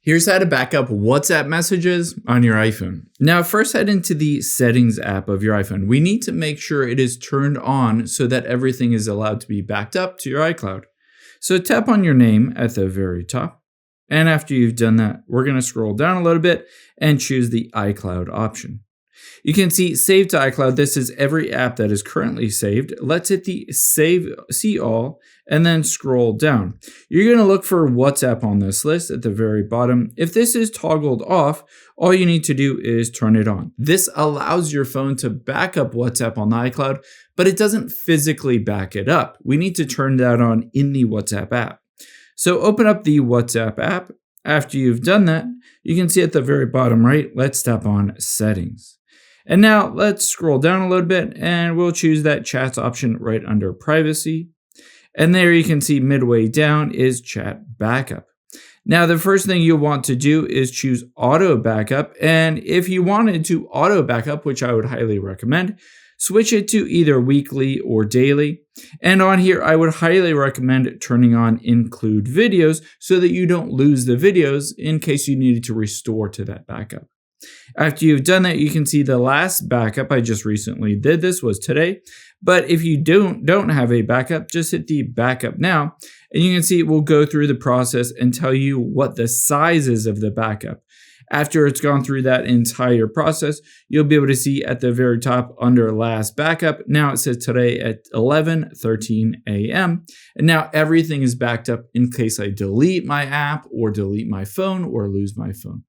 Here's how to back up WhatsApp messages on your iPhone. Now, first head into the Settings app of your iPhone. We need to make sure it is turned on so that everything is allowed to be backed up to your iCloud. So tap on your name at the very top. And after you've done that, we're going to scroll down a little bit and choose the iCloud option. You can see Save to iCloud. This is every app that is currently saved. Let's hit the Save, See All, and then scroll down. You're going to look for WhatsApp on this list at the very bottom. If this is toggled off, all you need to do is turn it on. This allows your phone to back up WhatsApp on the iCloud, but it doesn't physically back it up. We need to turn that on in the WhatsApp app. So open up the WhatsApp app. After you've done that, you can see at the very bottom right, let's tap on Settings. And now let's scroll down a little bit and we'll choose that chats option right under privacy. And there you can see midway down is chat backup. Now the first thing you'll want to do is choose auto backup. And if you wanted to auto backup, which I would highly recommend, switch it to either weekly or daily. And on here, I would highly recommend turning on include videos so that you don't lose the videos in case you needed to restore to that backup. After you've done that, you can see the last backup I just recently did. This was today. But if you don't have a backup, just hit the backup now. And you can see it will go through the process and tell you what the size is of the backup. After it's gone through that entire process, you'll be able to see at the very top under last backup. Now it says today at 11:13 a.m. And now everything is backed up in case I delete my app or delete my phone or lose my phone.